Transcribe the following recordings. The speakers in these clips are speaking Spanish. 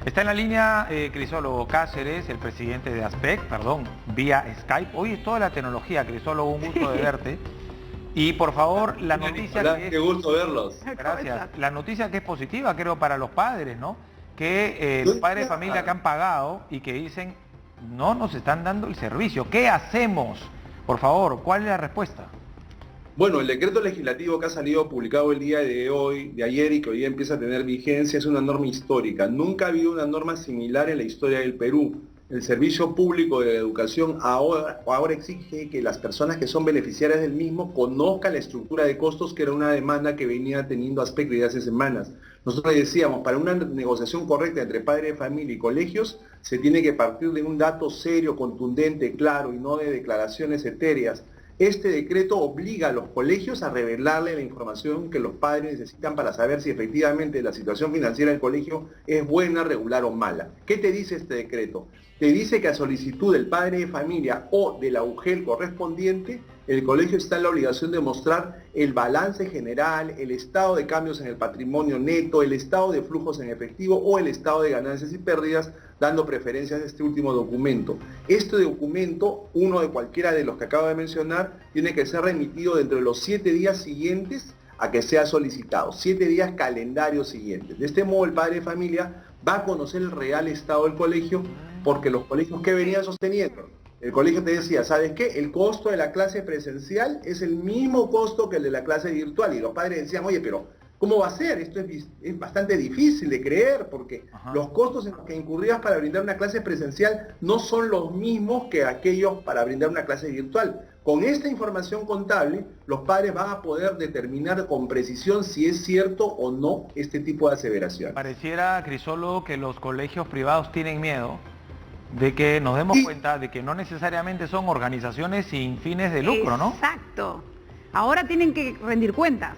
Está en la línea Crisólogo Cáceres, el presidente de ASPEC, vía Skype. Hoy es toda la tecnología, Crisólogo, un gusto de verte. Y por favor, la noticia Hola, que es... qué gusto verlos. Gracias. La noticia que es positiva, creo, para los padres, ¿no? Que los padres de familia que han pagado y que dicen, no nos están dando el servicio. ¿Qué hacemos? Por favor, ¿cuál es la respuesta? Bueno, el decreto legislativo que ha salido publicado el día de ayer y que hoy día empieza a tener vigencia es una norma histórica. Nunca ha habido una norma similar en la historia del Perú. El servicio público de la educación ahora exige que las personas que son beneficiarias del mismo conozcan la estructura de costos, que era una demanda que venía teniendo aspecto desde hace semanas. Nosotros decíamos, para una negociación correcta entre padre de familia y colegios, se tiene que partir de un dato serio, contundente, claro, y no de declaraciones etéreas. Este decreto obliga a los colegios a revelarle la información que los padres necesitan para saber si efectivamente la situación financiera del colegio es buena, regular o mala. ¿Qué te dice este decreto? Te dice que a solicitud del padre de familia o de la UGEL correspondiente, el colegio está en la obligación de mostrar el balance general, el estado de cambios en el patrimonio neto, el estado de flujos en efectivo o el estado de ganancias y pérdidas, dando preferencias a este último documento. Este documento, uno de cualquiera de los que acabo de mencionar, tiene que ser remitido dentro de los 7 días siguientes a que sea solicitado, 7 días calendarios siguientes. De este modo el padre de familia va a conocer el real estado del colegio, porque los colegios que venían sosteniendo, el colegio te decía, ¿sabes qué? El costo de la clase presencial es el mismo costo que el de la clase virtual, y los padres decían, oye, pero ¿cómo va a ser? Esto es bastante difícil de creer, porque los costos en los que incurrías para brindar una clase presencial no son los mismos que aquellos para brindar una clase virtual. Con esta información contable, los padres van a poder determinar con precisión si es cierto o no este tipo de aseveración. Pareciera, Crisólogo, que los colegios privados tienen miedo de que nos demos cuenta de que no necesariamente son organizaciones sin fines de lucro, ¿no? Exacto. Ahora tienen que rendir cuentas.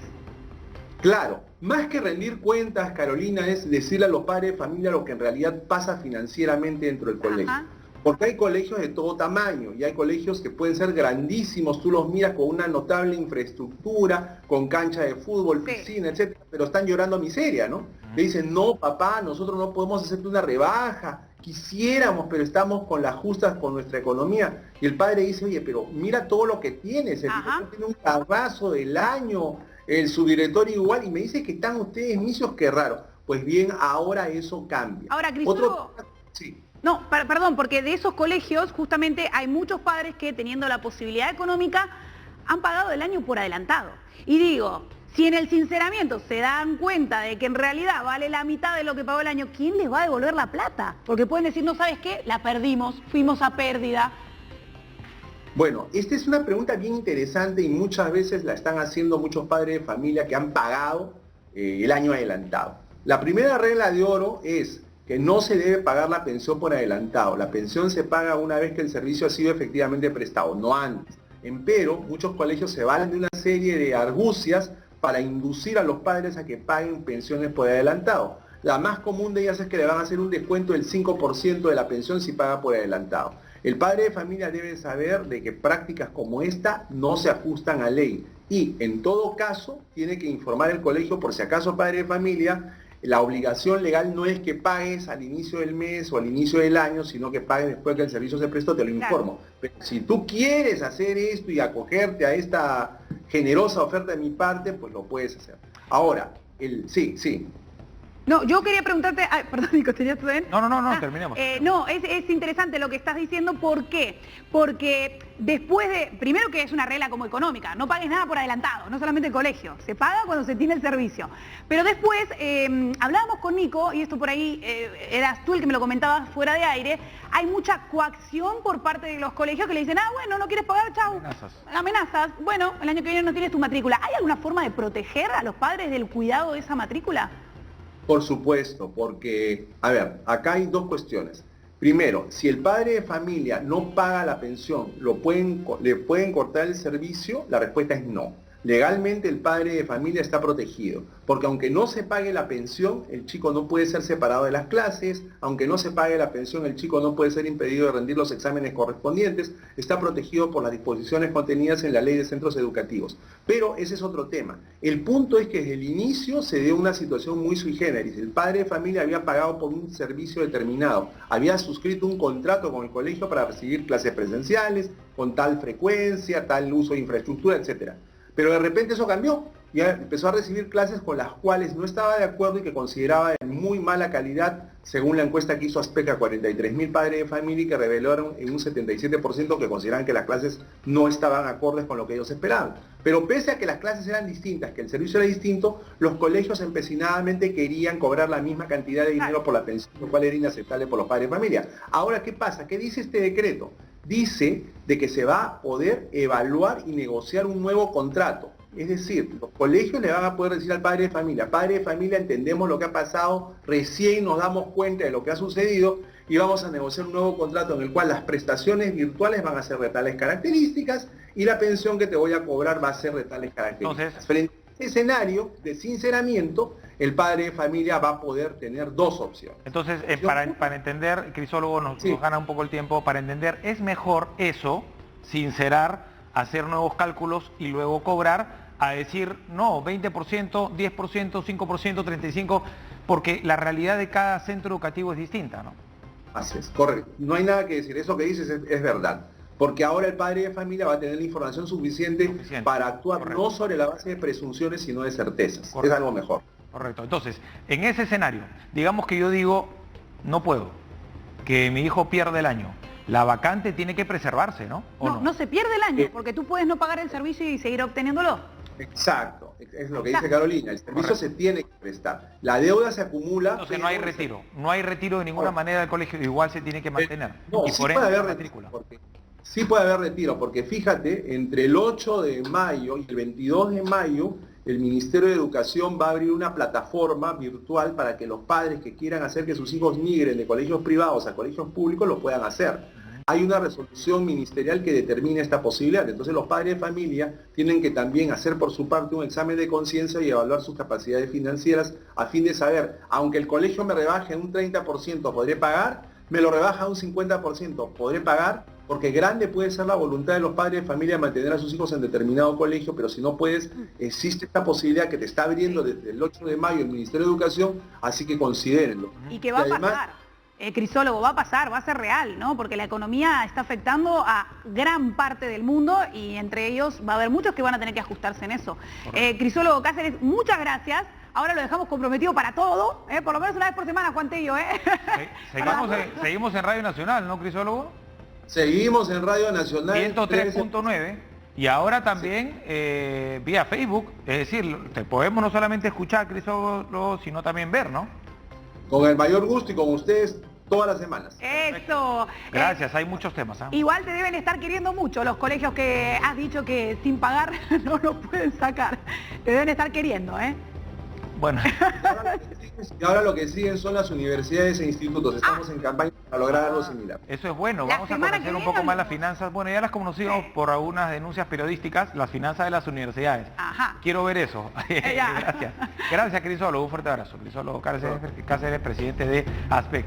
Claro, más que rendir cuentas, Carolina, es decirle a los padres de familia lo que en realidad pasa financieramente dentro del colegio. Porque hay colegios de todo tamaño y hay colegios que pueden ser grandísimos, tú los miras con una notable infraestructura, con cancha de fútbol, piscina, etcétera, pero están llorando miseria, ¿no? Le dicen, no, papá, nosotros no podemos hacerte una rebaja, quisiéramos, pero estamos con las justas con nuestra economía. Y el padre dice, oye, pero mira todo lo que tienes, el director tiene un carrazo del año, el subdirector igual, y me dice que están ustedes misios, qué raro. Pues bien, ahora eso cambia. Ahora, Cristóbal, sí. No, perdón, porque de esos colegios justamente hay muchos padres que teniendo la posibilidad económica han pagado el año por adelantado. Y digo, si en el sinceramiento se dan cuenta de que en realidad vale la mitad de lo que pagó el año, ¿quién les va a devolver la plata? Porque pueden decir, no, ¿sabes qué? La perdimos, fuimos a pérdida. Bueno, esta es una pregunta bien interesante y muchas veces la están haciendo muchos padres de familia que han pagado el año adelantado. La primera regla de oro es que no se debe pagar la pensión por adelantado. La pensión se paga una vez que el servicio ha sido efectivamente prestado, no antes. Empero, muchos colegios se valen de una serie de argucias para inducir a los padres a que paguen pensiones por adelantado. La más común de ellas es que le van a hacer un descuento del 5% de la pensión si paga por adelantado. El padre de familia debe saber de que prácticas como esta no se ajustan a ley y en todo caso tiene que informar el colegio por si acaso padre de familia. La obligación legal no es que pagues al inicio del mes o al inicio del año, sino que pagues después que el servicio se prestó, te lo informo. Pero si tú quieres hacer esto y acogerte a esta generosa oferta de mi parte, pues lo puedes hacer. Ahora, sí. No, yo quería preguntarte, perdón, Nico, ¿tenías tú bien? No, terminemos. No, es interesante lo que estás diciendo, ¿por qué? Porque después de, primero que es una regla como económica, no pagues nada por adelantado, no solamente el colegio, se paga cuando se tiene el servicio. Pero después, hablábamos con Nico, y esto por ahí eras tú el que me lo comentabas fuera de aire, hay mucha coacción por parte de los colegios que le dicen, bueno, no quieres pagar, chau. Amenazas. Bueno, el año que viene no tienes tu matrícula. ¿Hay alguna forma de proteger a los padres del cuidado de esa matrícula? Por supuesto, porque, a ver, acá hay dos cuestiones. Primero, si el padre de familia no paga la pensión, ¿le pueden cortar el servicio? La respuesta es no. Legalmente el padre de familia está protegido, porque aunque no se pague la pensión, el chico no puede ser separado de las clases, aunque no se pague la pensión, el chico no puede ser impedido de rendir los exámenes correspondientes, está protegido por las disposiciones contenidas en la Ley de Centros Educativos. Pero ese es otro tema. El punto es que desde el inicio se dio una situación muy sui generis. El padre de familia había pagado por un servicio determinado, había suscrito un contrato con el colegio para recibir clases presenciales, con tal frecuencia, tal uso de infraestructura, etc. Pero de repente eso cambió, ya empezó a recibir clases con las cuales no estaba de acuerdo y que consideraba de muy mala calidad, según la encuesta que hizo Azpeca a 43.000 padres de familia, y que revelaron en un 77% que consideraban que las clases no estaban acordes con lo que ellos esperaban. Pero pese a que las clases eran distintas, que el servicio era distinto, los colegios empecinadamente querían cobrar la misma cantidad de dinero por la pensión, lo cual era inaceptable por los padres de familia. Ahora, ¿qué pasa? ¿Qué dice este decreto? Dice de que se va a poder evaluar y negociar un nuevo contrato. Es decir, los colegios le van a poder decir al padre de familia, entendemos lo que ha pasado, recién nos damos cuenta de lo que ha sucedido y vamos a negociar un nuevo contrato en el cual las prestaciones virtuales van a ser de tales características y la pensión que te voy a cobrar va a ser de tales características. Entonces, frente a este escenario de sinceramiento, el padre de familia va a poder tener dos opciones. Entonces, para entender, Crisólogo, nos gana un poco el tiempo, para entender, es mejor eso, sincerar, hacer nuevos cálculos y luego cobrar, a decir, no, 20%, 10%, 5%, 35%, porque la realidad de cada centro educativo es distinta, ¿no? Así es, correcto. No hay nada que decir, eso que dices es verdad. Porque ahora el padre de familia va a tener la información suficiente para actuar, correcto, no sobre la base de presunciones, sino de certezas. Correcto. Es algo mejor. Correcto. Entonces, en ese escenario, digamos que yo digo, no puedo, que mi hijo pierda el año. La vacante tiene que preservarse, ¿no? No se pierde el año, porque tú puedes no pagar el servicio y seguir obteniéndolo. Exacto, es lo que dice Carolina, el servicio se tiene que prestar. La deuda se acumula... Entonces no hay retiro, no hay retiro de ninguna manera del colegio, igual se tiene que mantener. No, y sí por puede haber retiro, sí puede haber retiro, porque fíjate, entre el 8 de mayo y el 22 de mayo, el Ministerio de Educación va a abrir una plataforma virtual para que los padres que quieran hacer que sus hijos migren de colegios privados a colegios públicos lo puedan hacer. Hay una resolución ministerial que determina esta posibilidad. Entonces los padres de familia tienen que también hacer por su parte un examen de conciencia y evaluar sus capacidades financieras a fin de saber, aunque el colegio me rebaje un 30%, ¿podré pagar? Me lo rebaja un 50%, ¿podré pagar? Porque grande puede ser la voluntad de los padres de familia de mantener a sus hijos en determinado colegio, pero si no puedes, existe esta posibilidad que te está abriendo desde el 8 de mayo el Ministerio de Educación, así que considérenlo. ¿Y qué va a pasar? Crisólogo, va a pasar, va a ser real, ¿no? Porque la economía está afectando a gran parte del mundo y entre ellos va a haber muchos que van a tener que ajustarse en eso. Crisólogo Cáceres, muchas gracias. Ahora lo dejamos comprometido para todo, por lo menos una vez por semana, Juantello, Seguimos en Radio Nacional, ¿no, Crisólogo? Seguimos en Radio Nacional 103.9 y ahora también vía Facebook, es decir, te podemos no solamente escuchar, Crisólogo, sino también ver, ¿no? Con el mayor gusto y con ustedes todas las semanas. Eso. Gracias, hay muchos temas. Igual te deben estar queriendo mucho los colegios que has dicho que sin pagar no los pueden sacar. Te deben estar queriendo, Bueno. Y ahora lo que siguen son las universidades e institutos. Estamos en campaña para lograr algo similar. Eso es bueno. Vamos a conocer un poco más las finanzas. Bueno, ya las conocimos por algunas denuncias periodísticas, las finanzas de las universidades. Ajá. Quiero ver eso. Gracias. Gracias, Crisólogo. Un fuerte abrazo. Crisólogo Cáceres, presidente de ASPEC.